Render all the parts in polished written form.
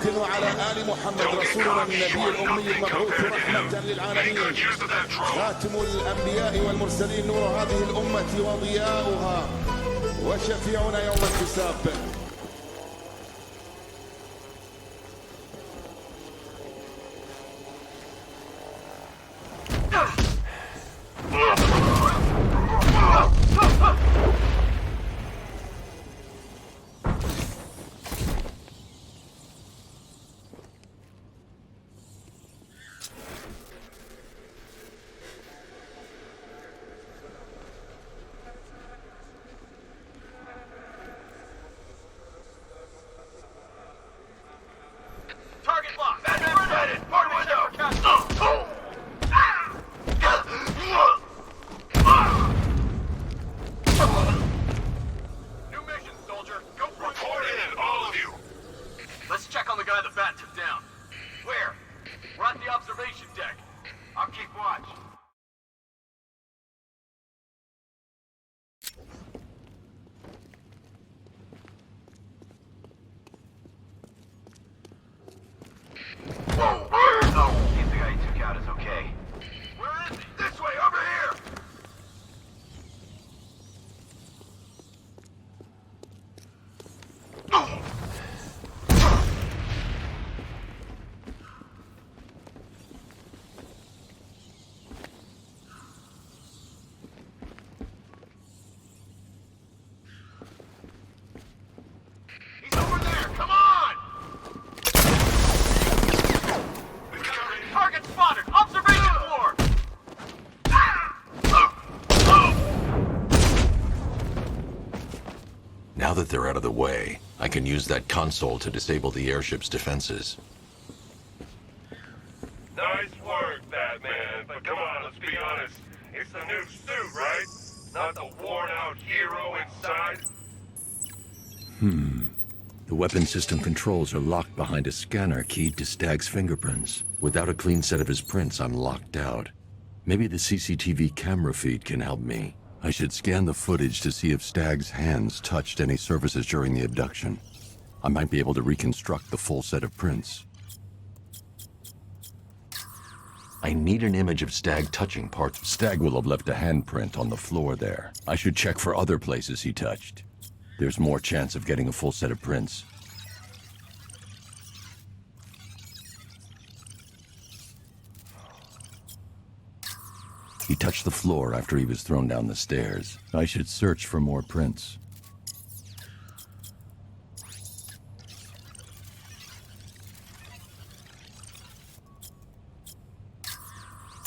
محمد وعلى آل محمد رسولنا النبي الأمي المبعوث رحمة للعالمين خاتم الأنبياء والمرسلين نور هذه الأمة وضياؤها وشفيعنا يوم الحساب. Now that they're out of the way, I can use that console to disable the airship's defenses. Nice work, Batman, but come on, let's be honest. It's the new suit, right? Not the worn-out hero inside? The weapon system controls are locked behind a scanner keyed to Stag's fingerprints. Without a clean set of his prints, I'm locked out. Maybe the CCTV camera feed can help me. I should scan the footage to see if Stag's hands touched any surfaces during the abduction. I might be able to reconstruct the full set of prints. I need an image of Stag touching parts. Stag will have left a handprint on the floor there. I should check for other places he touched. There's more chance of getting a full set of prints. He touched the floor after he was thrown down the stairs. I should search for more prints.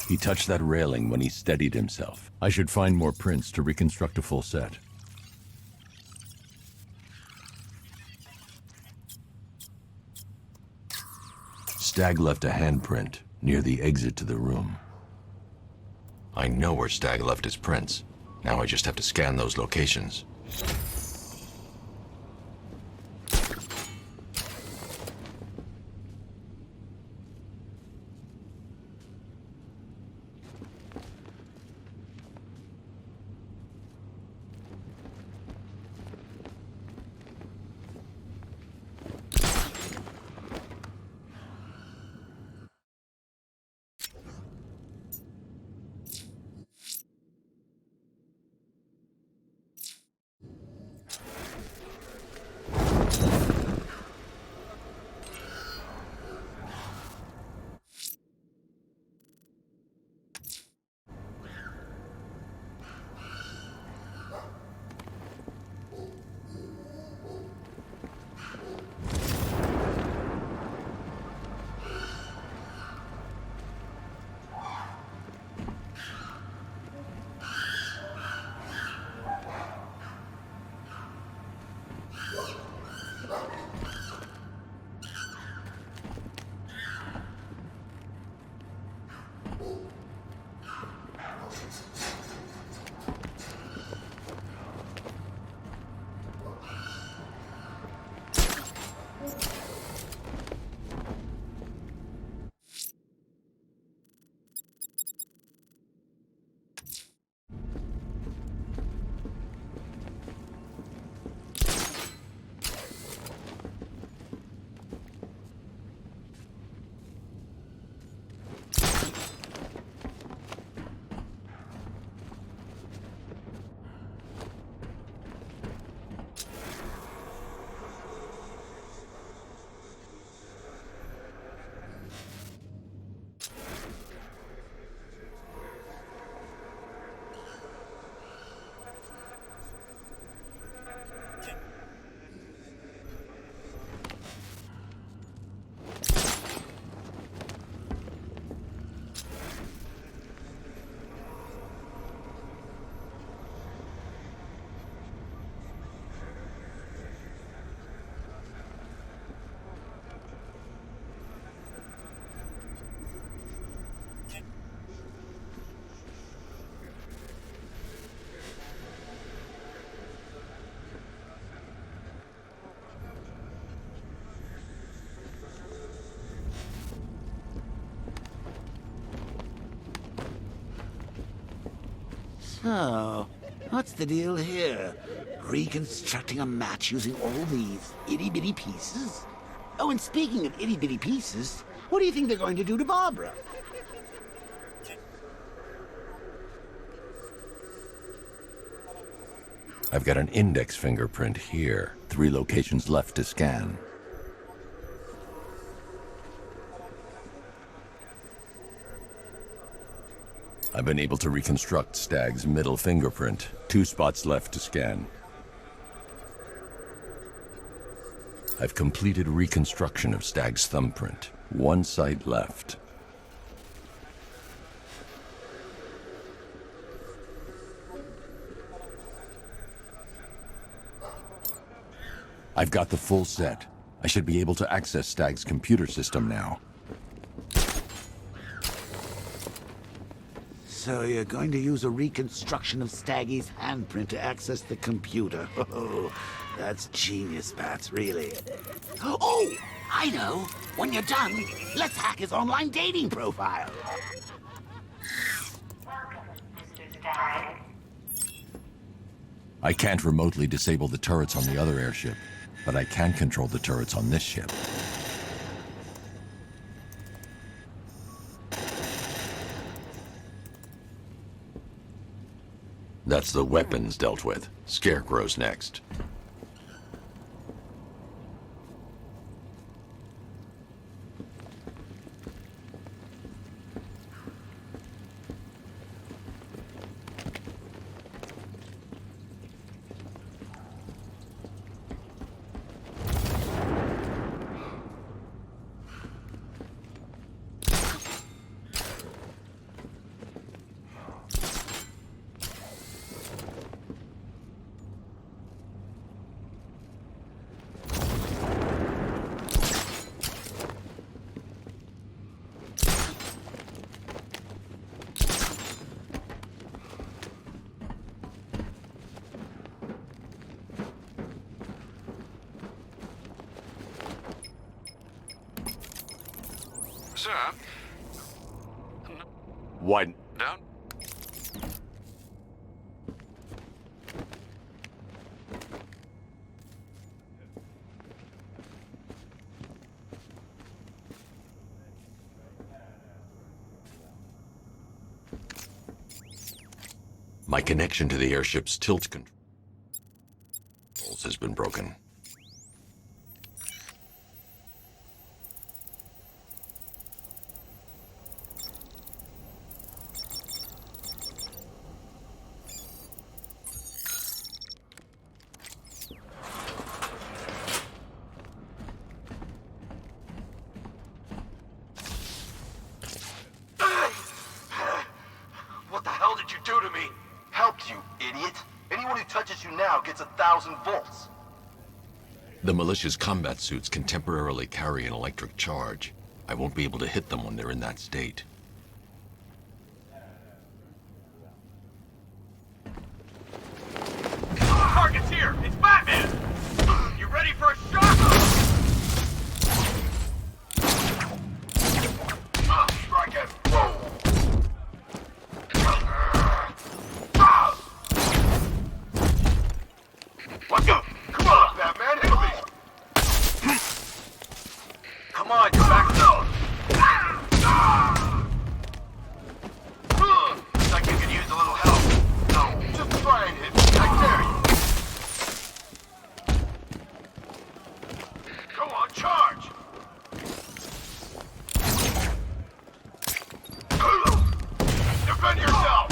He touched that railing when he steadied himself. I should find more prints to reconstruct a full set. Stag left a handprint near the exit to the room. I know where Stag left his prints. Now I just have to scan those locations. So, what's the deal here? Reconstructing a match using all these itty-bitty pieces? Oh, and speaking of itty-bitty pieces, what do you think they're going to do to Barbara? I've got an index fingerprint here. 3 locations left to scan. I've been able to reconstruct Stag's middle fingerprint. 2 spots left to scan. I've completed reconstruction of Stag's thumbprint. 1 site left. I've got the full set. I should be able to access Stag's computer system now. So you're going to use a reconstruction of Staggy's handprint to access the computer. Oh, that's genius, Bats, really. Oh, I know. When you're done, let's hack his online dating profile. Mr. Stag. I can't remotely disable the turrets on the other airship, but I can control the turrets on this ship. That's the weapons dealt with. Scarecrow's next. Sir? Why? Down? My connection to the airship's tilt controls has been broken. What the hell did you do to me? Helped you, idiot. Anyone who touches you now gets 1,000 volts. The militia's combat suits can temporarily carry an electric charge. I won't be able to hit them when they're in that state. Target's here! It's Batman! You ready for a shot? Strike it! What the? Come on, Batman, hit me! Come on, you back down! Like you could use a little help. No, just try and hit me. I dare you. Go on, charge! Defend yourself!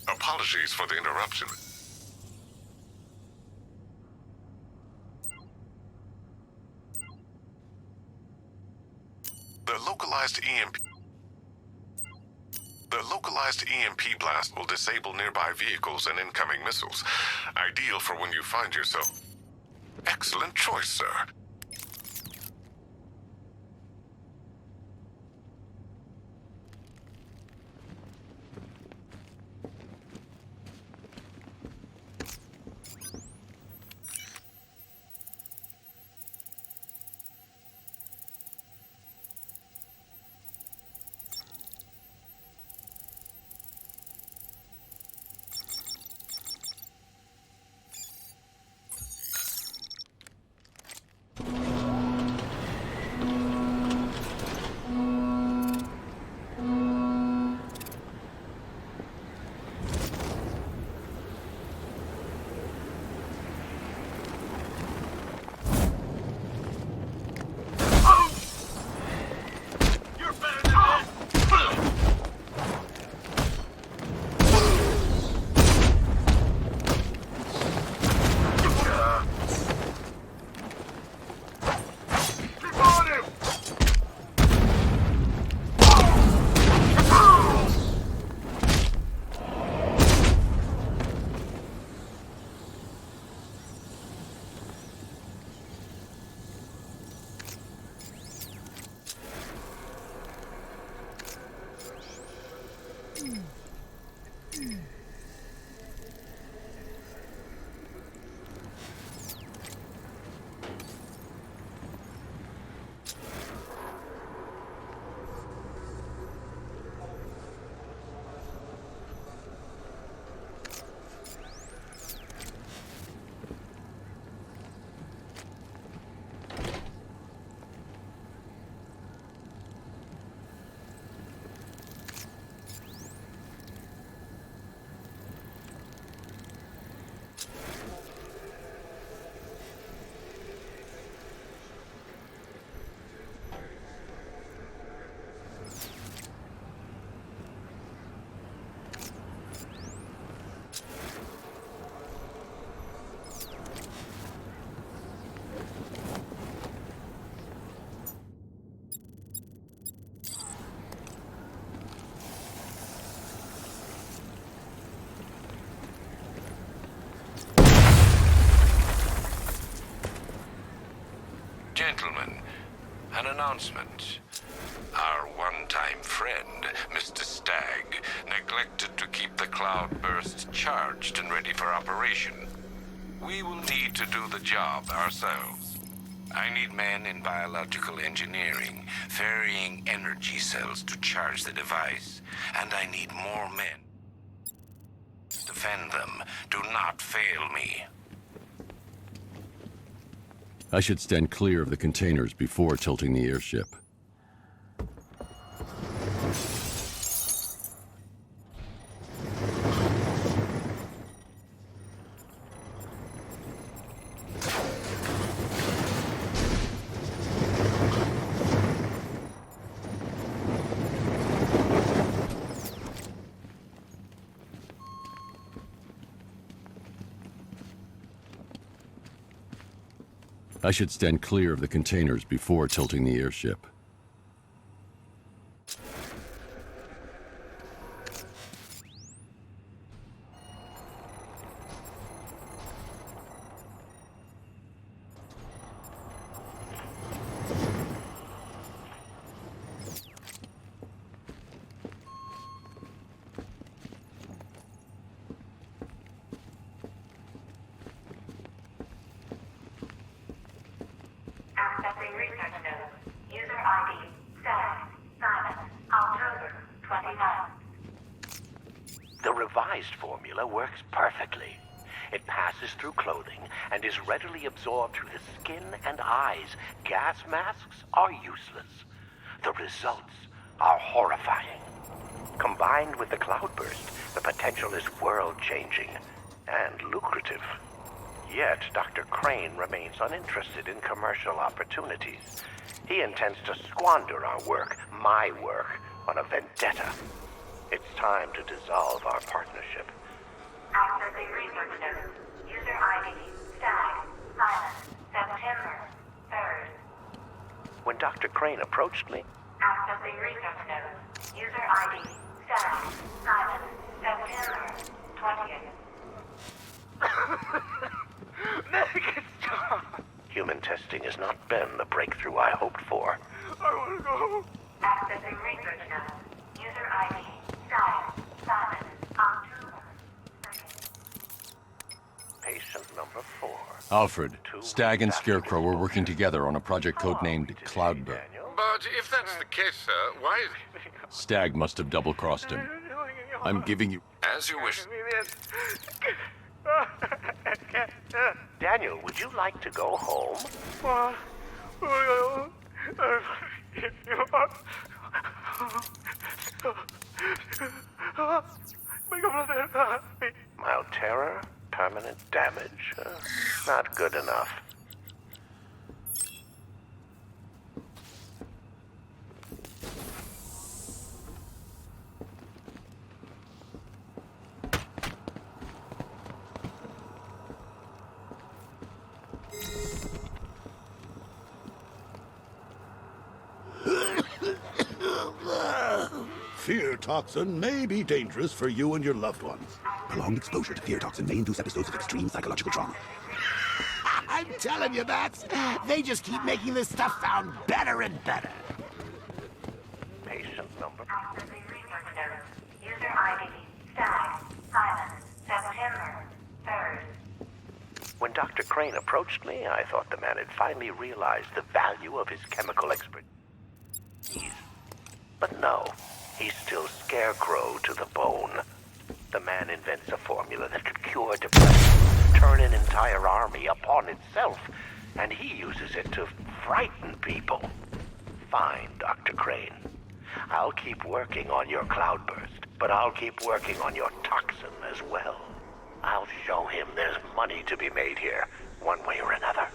Apologies for the interruption. The localized EMP blast will disable nearby vehicles and incoming missiles. Ideal for when you find yourself... Excellent choice, sir. gentlemen, an announcement. Our one-time friend, Mr. Stagg, neglected to keep the cloudburst charged and ready for operation. We will need to do the job ourselves. I need men in biological engineering, ferrying energy cells to charge the device, and I need more men. Defend them. Do not fail me. I should stand clear of the containers before tilting the airship. I should stand clear of the containers before tilting the airship. Accessing research notes. User ID, Stag, Simon, October 29th. The revised formula works perfectly. It passes through clothing and is readily absorbed through the skin and eyes. Gas masks are useless. The results are horrifying. Combined with the cloudburst, the potential is world-changing and lucrative. Yet, Dr. Crane remains uninterested in commercial opportunities. He intends to squander our work, my work, on a vendetta. It's time to dissolve our partnership. Accessing research notes. User ID, Stag, Simon, September 3rd. When Dr. Crane approached me, Accessing research notes. User ID, Stag, Simon, September 20th. make it stop! Human testing has not been the breakthrough I hoped for. I want to go. Accessing research notes. User ID, Stag, Simon, October 2nd. Patient number 4. Alfred, Stag and Scarecrow were working together on a project codenamed Cloudburst. But if that's the case, sir, why... Stag must have double-crossed him. I'm giving you... As you wish. Daniel, would you like to go home? Mild terror? Permanent damage? Not good enough. Fear toxin may be dangerous for you and your loved ones. Prolonged exposure to fear toxin may induce episodes of extreme psychological trauma. I'm telling you, Bats, they just keep making this stuff sound better and better. Patient number... Accessing research notes. User ID, Stag, Simon, September 3rd. When Dr. Crane approached me, I thought the man had finally realized the value of his chemical expertise. But no, he's still Scarecrow to the bone. The man invents a formula that could cure depression, turn an entire army upon itself, and he uses it to frighten people. Fine, Dr. Crane. I'll keep working on your cloudburst, but I'll keep working on your toxin as well. I'll show him there's money to be made here, one way or another.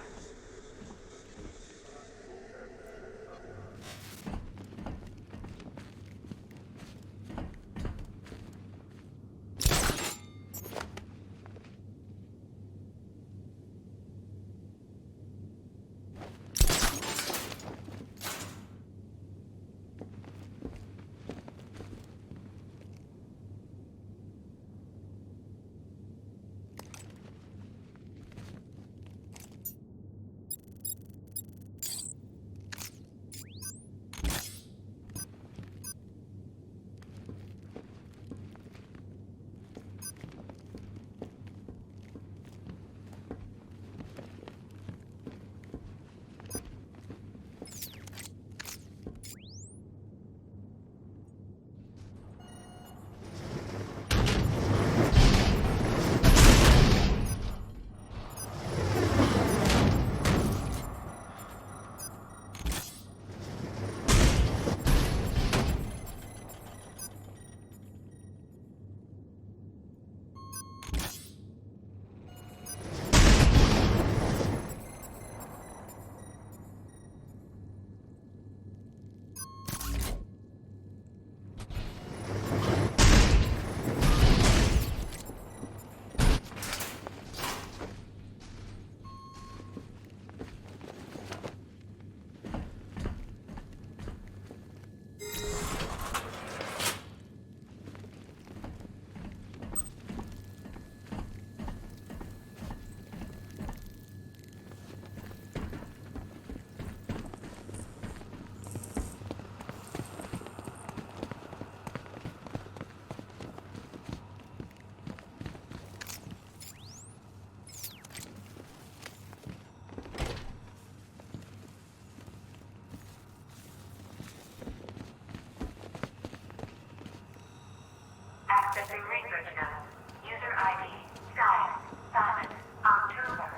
Accessing research now. User ID, Stag, Simon, October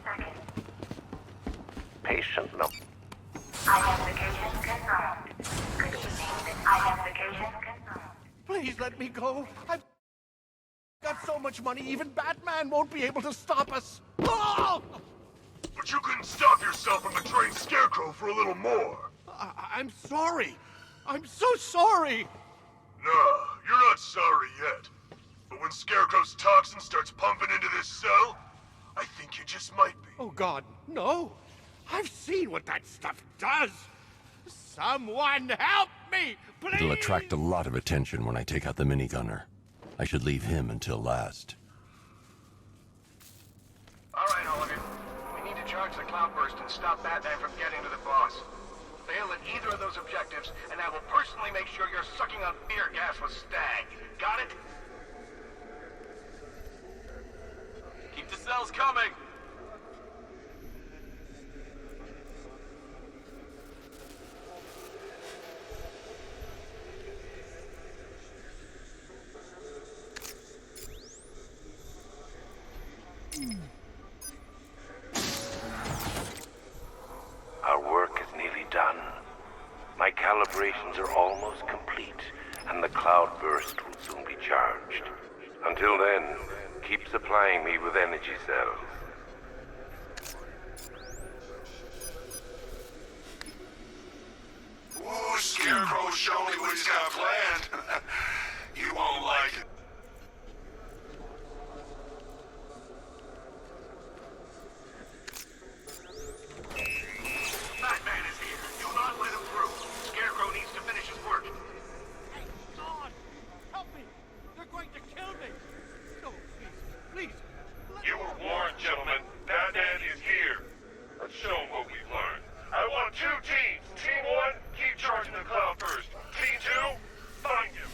2nd. Patient number. Identification confirmed. Good evening. Identification confirmed. Please let me go. I've got so much money, even Batman won't be able to stop us. Oh! But you couldn't stop yourself from betraying Scarecrow for a little more. I'm sorry. I'm so sorry. No, you're not sorry yet. But when Scarecrow's toxin starts pumping into this cell, I think you just might be. Oh, God, no. I've seen what that stuff does. Someone help me, please! It'll attract a lot of attention when I take out the minigunner. I should leave him until last. All right, all of you. We need to charge the cloudburst and stop Batman from getting to the boss. Fail at either of those objectives, and I will personally make sure you're sucking on fear gas with Stag. Got it? Keep the cells coming! Our work is nearly done. My calibrations are almost complete, and the cloudburst will soon be charged. Until then, keep supplying me with energy cells. Ooh, Scarecrow showed me what he's got planned. You won't like it. Batman is here. Do not let him through. Scarecrow needs to finish his work. Hey, God! Help me! They're going to kill me! No, please, please! You were warned, gentlemen. Batman is here. Let's show him what we've learned. I want 2 teams. Team 1, keep charging the cloudburst. Team 2, find him.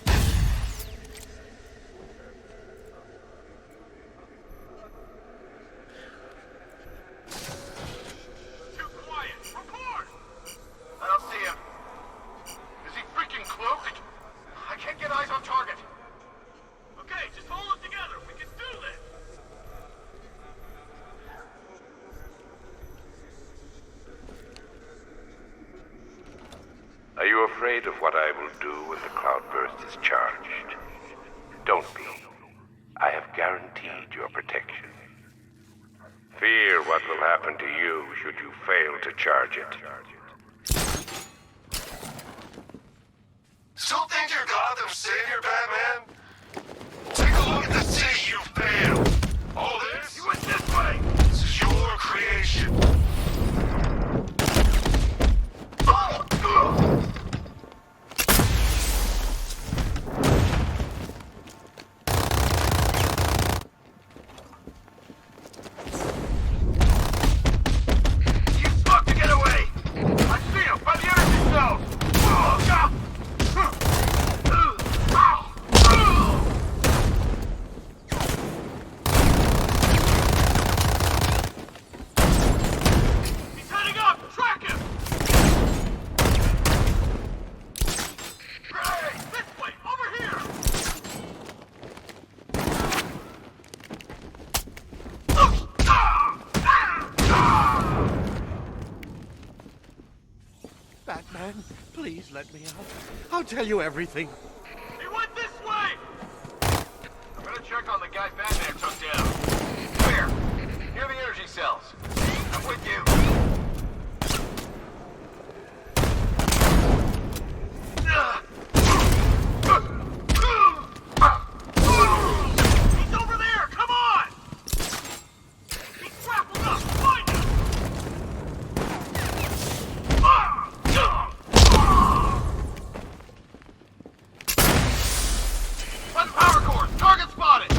Too quiet. Report! I don't see him. Is he freaking cloaked? I can't get eyes on target. Okay, just hold it together. We can do this. Are you afraid of what I will do when the cloudburst is charged? Don't be. I have guaranteed your protection. Fear what will happen to you should you fail to charge it. Still think you're Gotham's savior, Batman? Take a look at the city you failed. All this? You went this way. This is your creation. You stuck to get away. I see him by the energy cells. He's heading up. Track him. Hey, this way. Over here. Batman, please let me out. I'll tell you everything. He went this way! I'm gonna check on the guy Batman took down. Where? Near the energy cells. I'm with you. He's over there! Come on! He's grappled up! Find him! One power cord! Target spotted!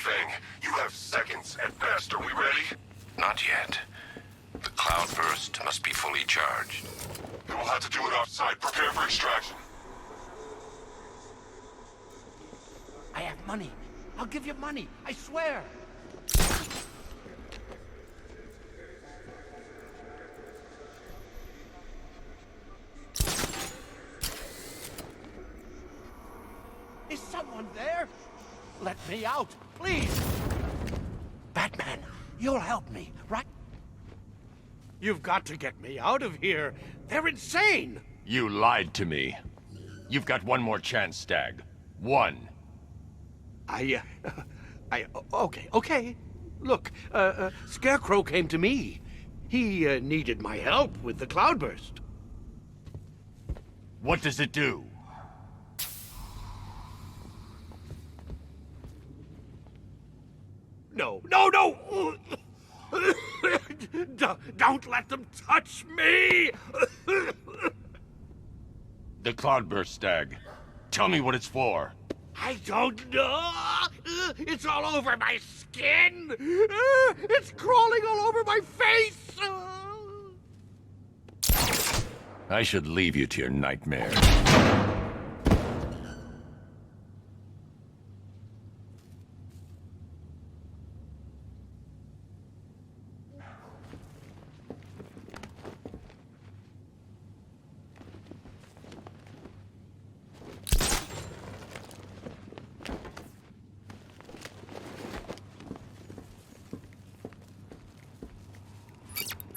Fang. You have seconds at best. Are we ready? Not yet. The cloudburst must be fully charged. Then we'll have to do it offside. Prepare for extraction. I have money. I'll give you money. I swear. Is someone there? Let me out, please. Batman, you'll help me, right? You've got to get me out of here. They're insane. You lied to me. You've got one more chance, Stag. One. Okay. Look, Scarecrow came to me. He needed my help with the cloudburst. What does it do? No! Don't let them touch me! The cloudburst, Stag. Tell me what it's for. I don't know! It's all over my skin! It's crawling all over my face! I should leave you to your nightmare.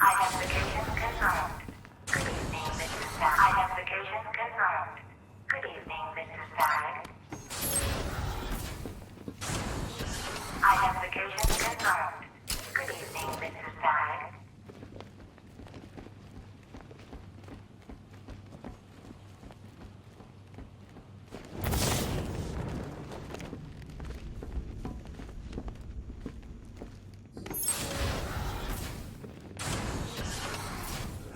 Identification confirmed. Good evening, Mr. Stag. Identification confirmed. Good evening, Mr. Stag. Identification confirmed. Good evening, Mr. Stag.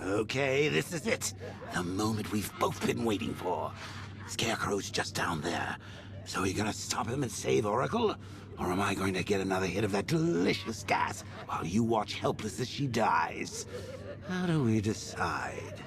Okay, this is it. The moment we've both been waiting for. Scarecrow's just down there. So are you gonna stop him and save Oracle? Or am I going to get another hit of that delicious gas while you watch helpless as she dies? How do we decide?